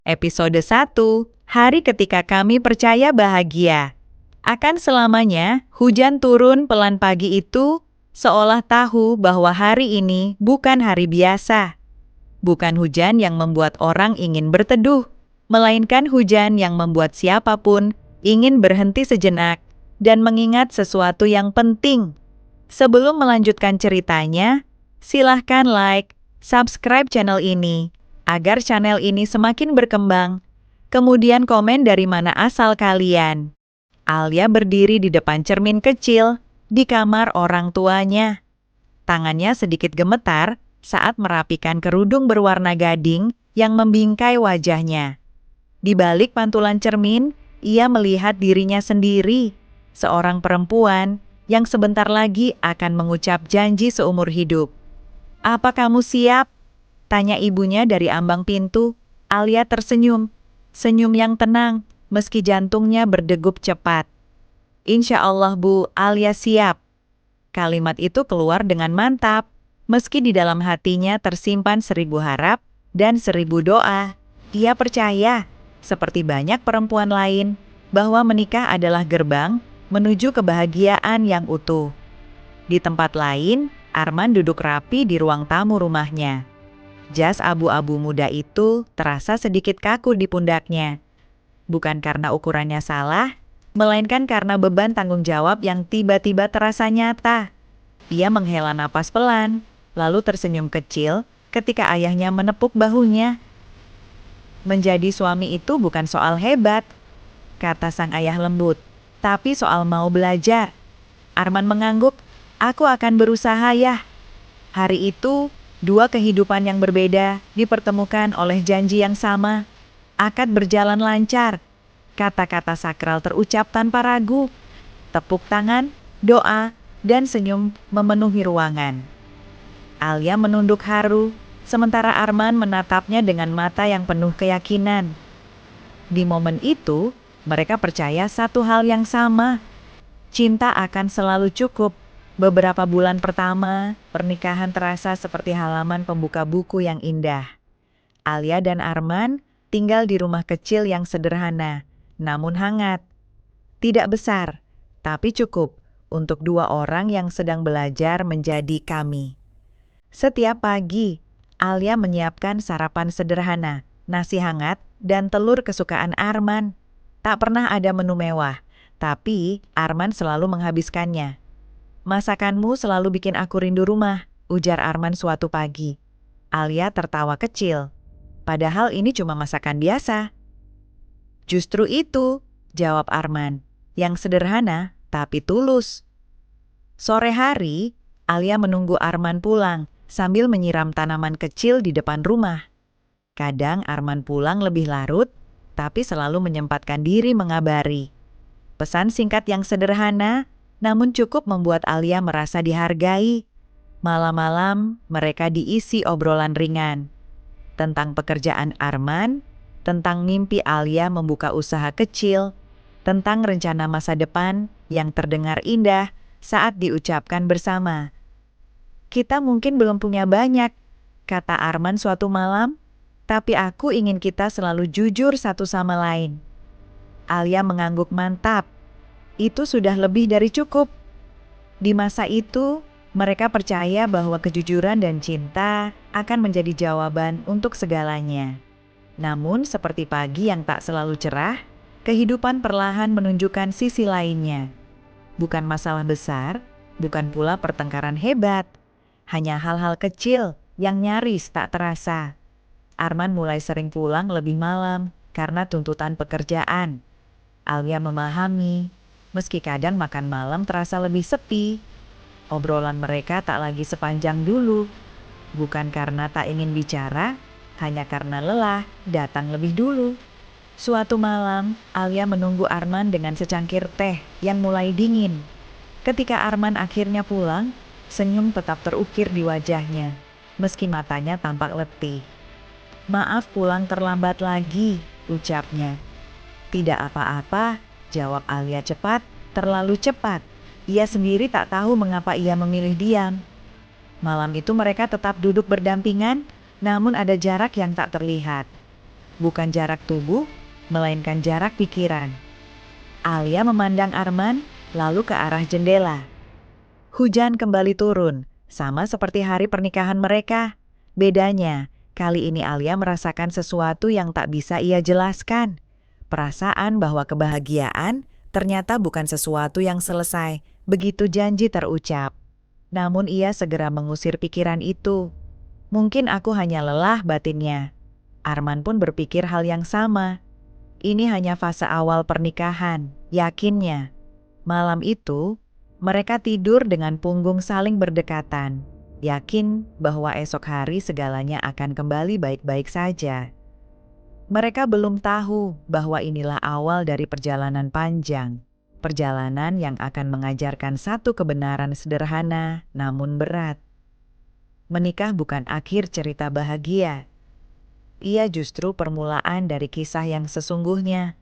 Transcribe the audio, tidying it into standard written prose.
Episode 1, Hari Ketika Kami Percaya Bahagia. Akan selamanya, hujan turun pelan pagi itu, seolah tahu bahwa hari ini bukan hari biasa. Bukan hujan yang membuat orang ingin berteduh, melainkan hujan yang membuat siapapun ingin berhenti sejenak dan mengingat sesuatu yang penting. Sebelum melanjutkan ceritanya, silahkan like, subscribe channel ini, agar channel ini semakin berkembang. Kemudian komen dari mana asal kalian. Alia berdiri di depan cermin kecil, di kamar orang tuanya. Tangannya sedikit gemetar saat merapikan kerudung berwarna gading yang membingkai wajahnya. Di balik pantulan cermin, ia melihat dirinya sendiri, seorang perempuan yang sebentar lagi akan mengucap janji seumur hidup. "Apa kamu siap?" tanya ibunya dari ambang pintu. Alia tersenyum, senyum yang tenang, meski jantungnya berdegup cepat. "Insya Allah Bu, Alia siap." Kalimat itu keluar dengan mantap, meski di dalam hatinya tersimpan 1000 harap dan 1000 doa. Ia percaya, seperti banyak perempuan lain, bahwa menikah adalah gerbang menuju kebahagiaan yang utuh. Di tempat lain, Arman duduk rapi di ruang tamu rumahnya. Jas abu-abu muda itu terasa sedikit kaku di pundaknya. Bukan karena ukurannya salah, melainkan karena beban tanggung jawab yang tiba-tiba terasa nyata. Ia menghela napas pelan, lalu tersenyum kecil ketika ayahnya menepuk bahunya. "Menjadi suami itu bukan soal hebat," kata sang ayah lembut, "tapi soal mau belajar." Arman mengangguk, "Aku akan berusaha ya." Hari itu, dua kehidupan yang berbeda dipertemukan oleh janji yang sama. Akad berjalan lancar. Kata-kata sakral terucap tanpa ragu. Tepuk tangan, doa, dan senyum memenuhi ruangan. Alia menunduk haru, sementara Arman menatapnya dengan mata yang penuh keyakinan. Di momen itu, mereka percaya satu hal yang sama. Cinta akan selalu cukup. Beberapa bulan pertama, pernikahan terasa seperti halaman pembuka buku yang indah. Alia dan Arman tinggal di rumah kecil yang sederhana, namun hangat. Tidak besar, tapi cukup untuk dua orang yang sedang belajar menjadi kami. Setiap pagi, Alia menyiapkan sarapan sederhana, nasi hangat, dan telur kesukaan Arman. Tak pernah ada menu mewah, tapi Arman selalu menghabiskannya. "Masakanmu selalu bikin aku rindu rumah," ujar Arman suatu pagi. Alia tertawa kecil. "Padahal ini cuma masakan biasa." "Justru itu," jawab Arman, "yang sederhana tapi tulus." Sore hari, Alia menunggu Arman pulang sambil menyiram tanaman kecil di depan rumah. Kadang Arman pulang lebih larut, tapi selalu menyempatkan diri mengabari. Pesan singkat yang sederhana, namun cukup membuat Alia merasa dihargai. Malam-malam, mereka diisi obrolan ringan. Tentang pekerjaan Arman, tentang mimpi Alia membuka usaha kecil, tentang rencana masa depan yang terdengar indah saat diucapkan bersama. "Kita mungkin belum punya banyak," kata Arman suatu malam, "tapi aku ingin kita selalu jujur satu sama lain." Alia mengangguk mantap. Itu sudah lebih dari cukup. Di masa itu, mereka percaya bahwa kejujuran dan cinta akan menjadi jawaban untuk segalanya. Namun, seperti pagi yang tak selalu cerah, kehidupan perlahan menunjukkan sisi lainnya. Bukan masalah besar, bukan pula pertengkaran hebat, hanya hal-hal kecil yang nyaris tak terasa. Arman mulai sering pulang lebih malam karena tuntutan pekerjaan. Alia memahami, meski kadang makan malam terasa lebih sepi. Obrolan mereka tak lagi sepanjang dulu. Bukan karena tak ingin bicara, hanya karena lelah datang lebih dulu. Suatu malam, Alia menunggu Arman dengan secangkir teh yang mulai dingin. Ketika Arman akhirnya pulang, senyum tetap terukir di wajahnya, meski matanya tampak letih. "Maaf pulang terlambat lagi," ucapnya. "Tidak apa-apa," jawab Alia cepat, terlalu cepat. Ia sendiri tak tahu mengapa ia memilih diam. Malam itu mereka tetap duduk berdampingan, namun ada jarak yang tak terlihat. bukan jarak tubuh, melainkan jarak pikiran. Alia memandang Arman, lalu ke arah jendela. Hujan kembali turun, sama seperti hari pernikahan mereka. Bedanya, kali ini Alia merasakan sesuatu yang tak bisa ia jelaskan. Perasaan bahwa kebahagiaan ternyata bukan sesuatu yang selesai, begitu janji terucap. Namun ia segera mengusir pikiran itu. Mungkin aku hanya lelah batinnya. Arman pun berpikir hal yang sama. Ini hanya fase awal pernikahan, yakinnya. Malam itu, mereka tidur dengan punggung saling berdekatan, yakin bahwa esok hari segalanya akan kembali baik-baik saja. Mereka belum tahu bahwa inilah awal dari perjalanan panjang. Perjalanan yang akan mengajarkan satu kebenaran sederhana namun berat. Menikah bukan akhir cerita bahagia. Ia justru permulaan dari kisah yang sesungguhnya.